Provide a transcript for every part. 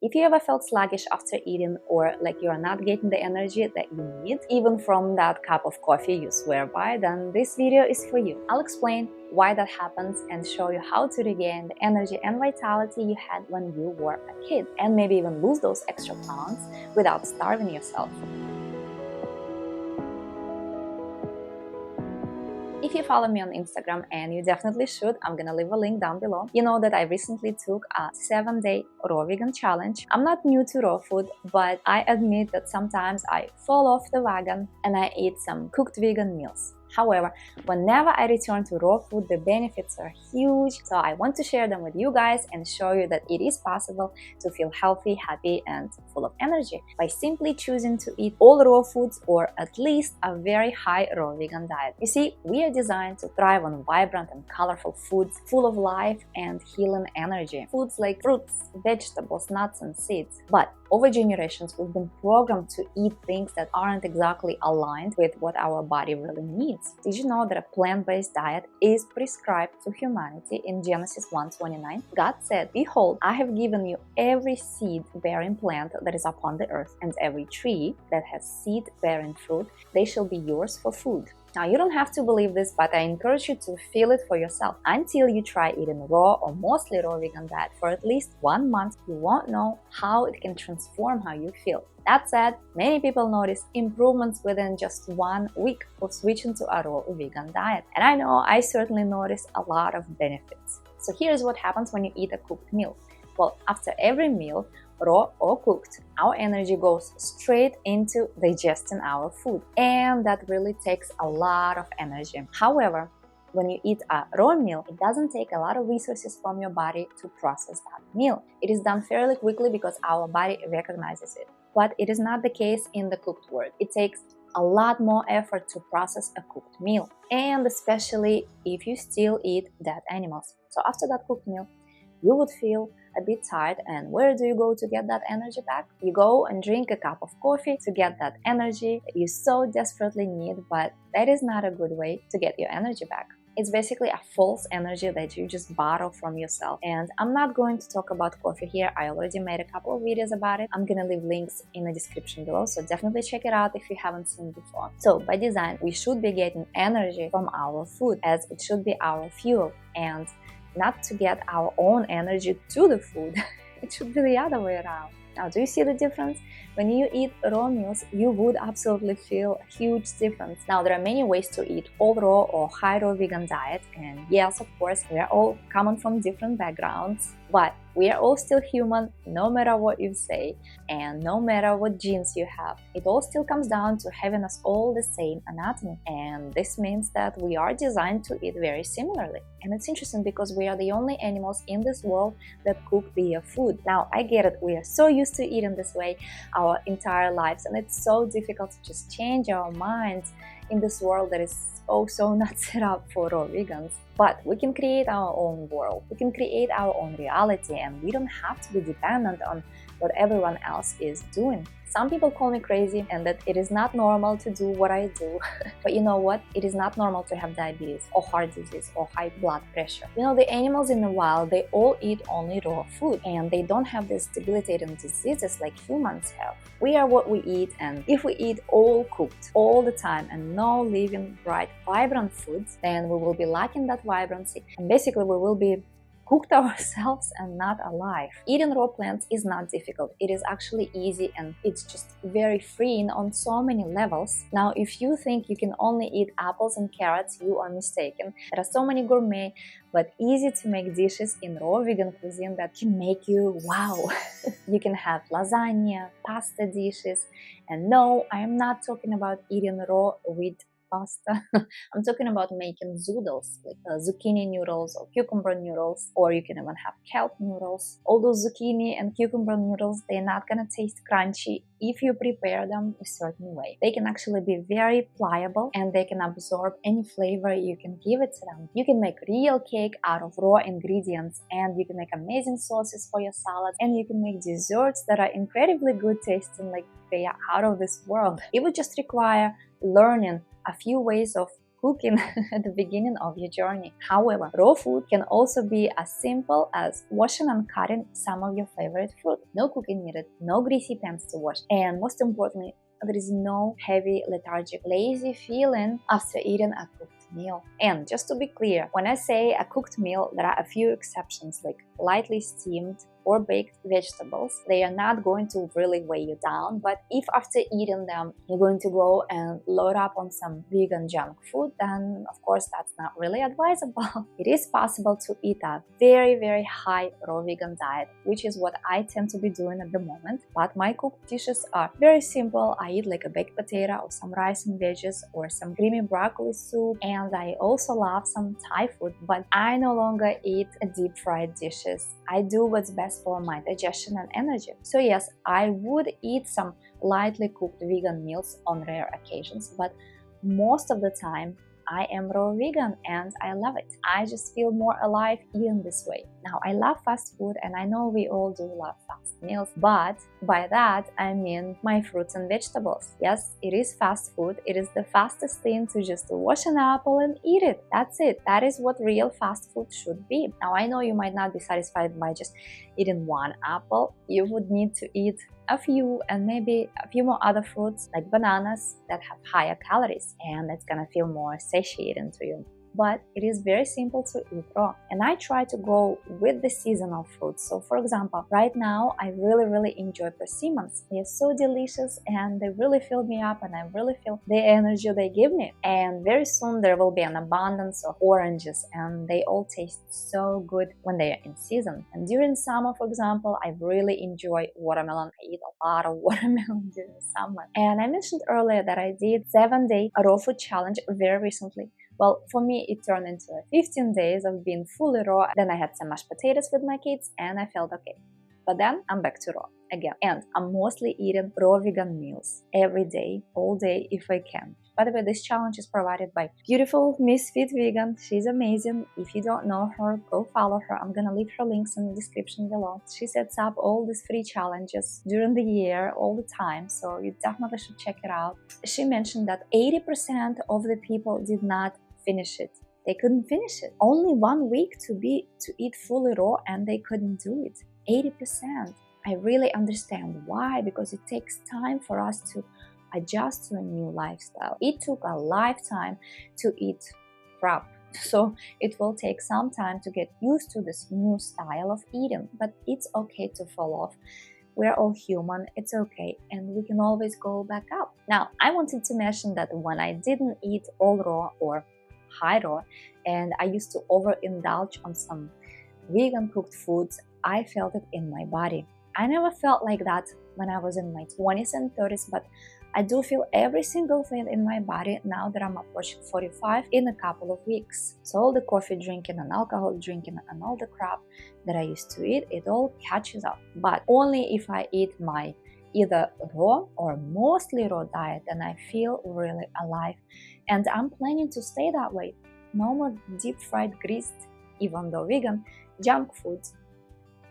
If you ever felt sluggish after eating, or like you are not getting the energy that you need, even from that cup of coffee you swear by, then this video is for you. I'll explain why that happens and show you how to regain the energy and vitality you had when you were a kid, and maybe even lose those extra pounds without starving yourself. If you follow me on Instagram, and you definitely should, I'm gonna leave a link down below. You know that I recently took a 7-day raw vegan challenge. I'm not new to raw food, but I admit that sometimes I fall off the wagon and I eat some cooked vegan meals. However, whenever I return to raw food, the benefits are huge, so I want to share them with you guys and show you that it is possible to feel healthy, happy, and full of energy by simply choosing to eat all raw foods, or at least a very high raw vegan diet. You see, we are designed to thrive on vibrant and colorful foods full of life and healing energy. Foods like fruits, vegetables, nuts, and seeds. But over generations, we've been programmed to eat things that aren't exactly aligned with what our body really needs. Did you know that a plant-based diet is prescribed to humanity in Genesis 1:29? God said, "Behold, I have given you every seed-bearing plant that is upon the earth, and every tree that has seed-bearing fruit, they shall be yours for food." Now, you don't have to believe this, but I encourage you to feel it for yourself. Until you try eating raw or mostly raw vegan diet for at least 1 month, you won't know how it can transform how you feel. That said, many people notice improvements within just 1 week of switching to a raw vegan diet. And I know I certainly noticed a lot of benefits. So here's what happens when you eat a cooked meal. Well, after every meal, raw or cooked, our energy goes straight into digesting our food, and that really takes a lot of energy. However, when you eat a raw meal, it doesn't take a lot of resources from your body to process that meal. It is done fairly quickly because our body recognizes it. But it is not the case in the cooked world. It takes a lot more effort to process a cooked meal, and especially if you still eat dead animals. So after that cooked meal, you would feel a bit tired, and where do you go to get that energy back? You go and drink a cup of coffee to get that energy that you so desperately need, but that is not a good way to get your energy back. It's basically a false energy that you just borrow from yourself. And I'm not going to talk about coffee here. I already made a couple of videos about it. I'm gonna leave links in the description below, so definitely check it out if you haven't seen before. So by design, we should be getting energy from our food, as it should be our fuel, and not to get our own energy to the food. It should be the other way around. Now, do you see the difference? When you eat raw meals, you would absolutely feel a huge difference. Now, there are many ways to eat all raw or high raw vegan diet, and yes, of course, we are all coming from different backgrounds, but we are all still human, no matter what you say, and no matter what genes you have. It all still comes down to having us all the same anatomy, and this means that we are designed to eat very similarly. And it's interesting because we are the only animals in this world that cook their food. Now, I get it, we are so used to eating this way our entire lives, and it's so difficult to just change our minds in this world that is so not set up for raw vegans. But we can create our own world, we can create our own reality, and we don't have to be dependent on what everyone else is doing. Some people call me crazy and that it is not normal to do what I do. But you know what? It is not normal to have diabetes or heart disease or high blood pressure. You know, the animals in the wild, they all eat only raw food, and they don't have these debilitating diseases like humans have. We are what we eat, and if we eat all cooked all the time and no living, bright, vibrant foods, then we will be lacking that vibrancy, and basically we will be cooked ourselves and not alive. Eating raw plants is not difficult. It is actually easy, and it's just very freeing on so many levels. Now, if you think you can only eat apples and carrots, you are mistaken. There are so many gourmet but easy to make dishes in raw vegan cuisine that can make you wow. You can have lasagna, pasta dishes, and no, I am not talking about eating raw wheat pasta. I'm talking about making noodles, like zucchini noodles or cucumber noodles, or you can even have kelp noodles. All those zucchini and cucumber noodles, they're not gonna taste crunchy if you prepare them a certain way. They can actually be very pliable, and they can absorb any flavor you can give it to them. You can make real cake out of raw ingredients, and you can make amazing sauces for your salads, and you can make desserts that are incredibly good tasting, like they are out of this world. It would just require learning a few ways of cooking at the beginning of your journey. However, raw food can also be as simple as washing and cutting some of your favorite fruit. No cooking needed, no greasy pans to wash, and most importantly, there is no heavy, lethargic, lazy feeling after eating a cooked meal. And just to be clear, when I say a cooked meal, there are a few exceptions, like lightly steamed or baked vegetables. They are not going to really weigh you down, but if after eating them you're going to go and load up on some vegan junk food, then of course that's not really advisable. It is possible to eat a very high raw vegan diet, which is what I tend to be doing at the moment, but my cooked dishes are very simple. I eat like a baked potato or some rice and veggies or some creamy broccoli soup, and I also love some Thai food, but I no longer eat deep fried dishes. I do what's best for my digestion and energy. So yes, I would eat some lightly cooked vegan meals on rare occasions, but most of the time I am raw vegan and I love it. I just feel more alive eating this way. Now, I love fast food and I know we all do love fast meals, but by that I mean my fruits and vegetables. Yes, it is fast food. It is the fastest thing to just wash an apple and eat it. That's it. That is what real fast food should be. Now, I know you might not be satisfied by just eating one apple. You would need to eat a few and maybe a few more other fruits like bananas that have higher calories, and it's gonna feel more satiating to you. But it is very simple to eat raw, and I try to go with the seasonal fruits. So for example, right now I really enjoy persimmons. They are so delicious and they really fill me up, and I really feel the energy they give me. And very soon there will be an abundance of oranges, and they all taste so good when they are in season. And during summer, for example, I really enjoy watermelon. I eat a lot of watermelon during summer. And I mentioned earlier that I did 7-day raw food challenge very recently. Well, for me, it turned into 15 days of being fully raw. Then I had some mashed potatoes with my kids and I felt okay. But then I'm back to raw again. And I'm mostly eating raw vegan meals every day, all day if I can. By the way, this challenge is provided by beautiful Misfit Vegan. She's amazing. If you don't know her, go follow her. I'm gonna leave her links in the description below. She sets up all these free challenges during the year, all the time, so you definitely should check it out. She mentioned that 80% of the people did not finish it. They couldn't finish it. Only 1 week to eat fully raw and they couldn't do it. 80%. I really understand why, because it takes time for us to adjust to a new lifestyle. It took a lifetime to eat crap. So it will take some time to get used to this new style of eating, but it's okay to fall off. We're all human, it's okay, and we can always go back up. Now, I wanted to mention that when I didn't eat all raw or high raw, and I used to overindulge on some vegan cooked foods, I felt it in my body. I never felt like that when I was in my 20s and 30s, but I do feel every single thing in my body now that I'm approaching 45 in a couple of weeks. So all the coffee drinking and alcohol drinking and all the crap that I used to eat, it all catches up. But only if I eat my either raw or mostly raw diet, and I feel really alive. And I'm planning to stay that way. No more deep fried greased, even though vegan, junk foods.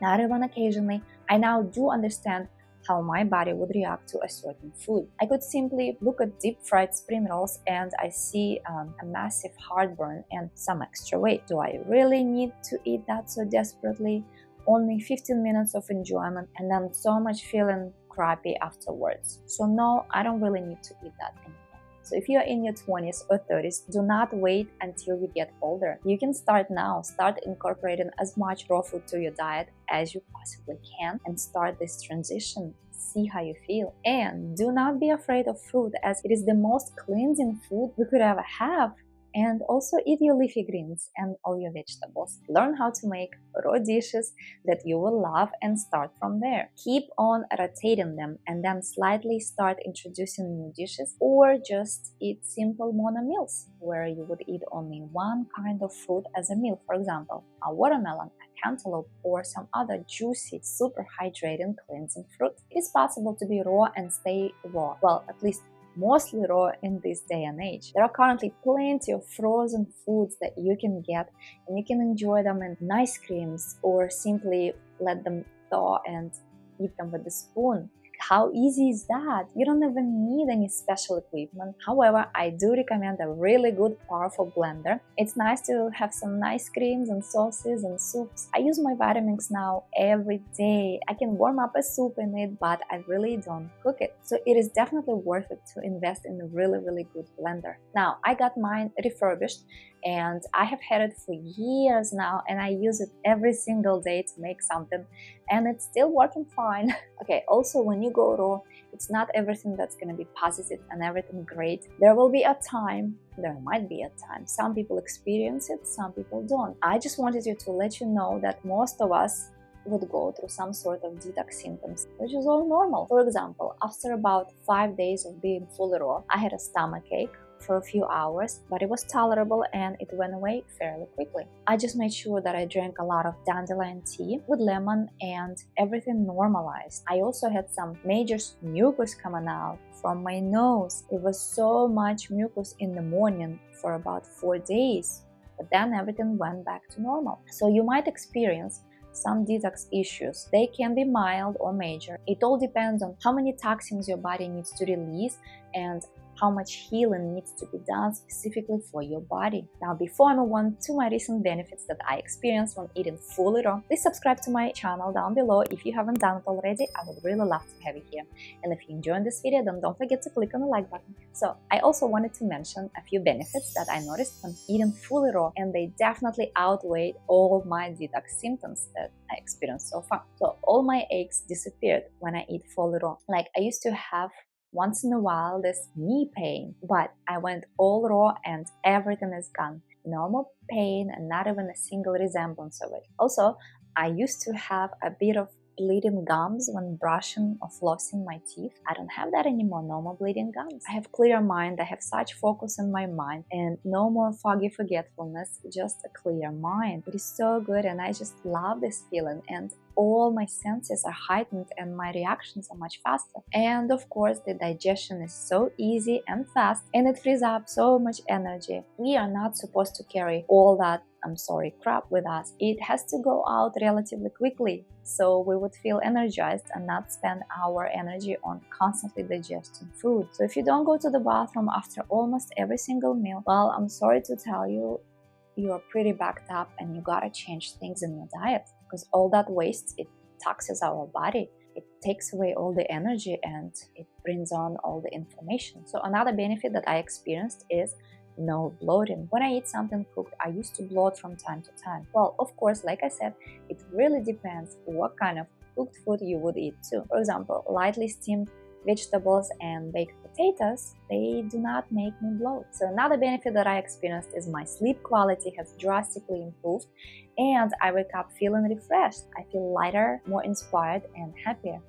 Not even occasionally. I now do understand how my body would react to a certain food. I could simply look at deep fried spring rolls and I see a massive heartburn and some extra weight. Do I really need to eat that so desperately? Only 15 minutes of enjoyment and then so much feeling crappy afterwards. So no, I don't really need to eat that anymore. So if you're in your 20s or 30s, do not wait until you get older. You can start now. Start incorporating as much raw food to your diet as you possibly can and start this transition. See how you feel. And do not be afraid of fruit, as it is the most cleansing food we could ever have. And also eat your leafy greens and all your vegetables. Learn how to make raw dishes that you will love and start from there. Keep on rotating them and then slightly start introducing new dishes, or just eat simple mono meals where you would eat only one kind of fruit as a meal. For example, a watermelon, a cantaloupe, or some other juicy, super hydrating, cleansing fruit. It is possible to be raw and stay raw. Well, at least mostly raw in this day and age. There are currently plenty of frozen foods that you can get, and you can enjoy them in ice creams or simply let them thaw and eat them with a spoon. how easy is that? You don't even need any special equipment. However, I do recommend a really good, powerful blender. It's nice to have some nice creams and sauces and soups. I use my Vitamix now every day. I can warm up a soup in it, but I really don't cook it. So it is definitely worth it to invest in a really good blender. Now, I got mine refurbished and I have had it for years now, and I use it every single day to make something, and it's still working fine. Okay, also when you go raw, it's not everything that's gonna be positive and everything great. There will be a time, there might be a time, some people experience it, some people don't. I just wanted to let you know that most of us would go through some sort of detox symptoms, which is all normal. For example, after about 5 days of being fully raw, I had a stomach ache for a few hours, but it was tolerable and it went away fairly quickly. I just made sure that I drank a lot of dandelion tea with lemon and everything normalized. I also had some major mucus coming out from my nose. It was so much mucus in the morning for about 4 days, but then everything went back to normal. So you might experience some detox issues. They can be mild or major. It all depends on how many toxins your body needs to release and how much healing needs to be done specifically for your body. Now, before I move on to my recent benefits that I experienced from eating fully raw, please subscribe to my channel down below if you haven't done it already. I would really love to have you here. And if you enjoyed this video, then don't forget to click on the like button. So, I also wanted to mention a few benefits that I noticed from eating fully raw, and they definitely outweighed all my detox symptoms that I experienced so far. So, all my aches disappeared when I eat fully raw. Like, I used to have once in a while this knee pain, but I went all raw and everything is gone. No more pain and not even a single resemblance of it. Also, I used to have a bit of bleeding gums when brushing or flossing my teeth. I don't have that anymore, no more bleeding gums. I have clear mind, I have such focus in my mind, and no more foggy forgetfulness, just a clear mind. It is so good, and I just love this feeling, and all my senses are heightened and my reactions are much faster. And of course, the digestion is so easy and fast, and it frees up so much energy. We are not supposed to carry all that crap with us. It has to go out relatively quickly, so we would feel energized and not spend our energy on constantly digesting food. So if you don't go to the bathroom after almost every single meal, well, I'm sorry to tell you, you are pretty backed up and you gotta change things in your diet, because all that waste, it taxes our body. It takes away all the energy and it brings on all the inflammation. So another benefit that I experienced is no bloating. When I eat something cooked, I used to bloat from time to time. Well, of course, like I said, it really depends what kind of cooked food you would eat too. For example, lightly steamed vegetables and baked potatoes, they do not make me bloat. So another benefit that I experienced is my sleep quality has drastically improved and I wake up feeling refreshed. I feel lighter, more inspired and happier.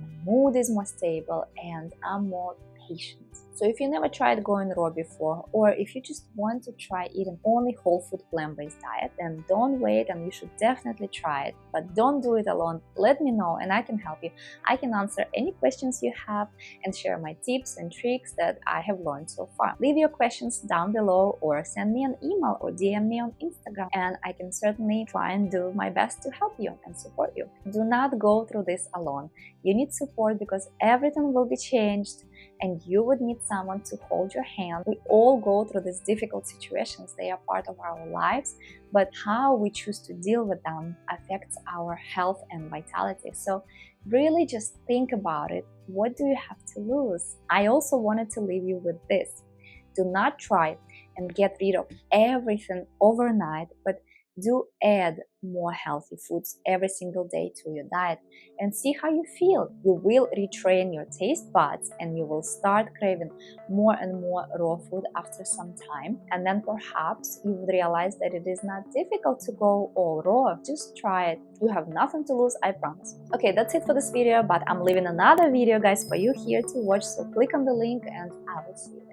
My mood is more stable and I'm more patient. So if you never tried going raw before, or if you just want to try eating only whole food plant-based diet, then don't wait and you should definitely try it. But don't do it alone. Let me know and I can help you. I can answer any questions you have and share my tips and tricks that I have learned so far. Leave your questions down below or send me an email or DM me on Instagram, and I can certainly try and do my best to help you and support you. Do not go through this alone. You need support because everything will be changed and you would need someone to hold your hand. We all go through these difficult situations. They are part of our lives, but how we choose to deal with them affects our health and vitality. So really just think about it. What do you have to lose? I also wanted to leave you with this. Do not try and get rid of everything overnight, but do add more healthy foods every single day to your diet and see how you feel. You will retrain your taste buds and you will start craving more and more raw food after some time. And then perhaps you would realize that it is not difficult to go all raw. Just try it. You have nothing to lose, I promise. Okay, that's it for this video, but I'm leaving another video, guys, for you here to watch. So click on the link and I will see you.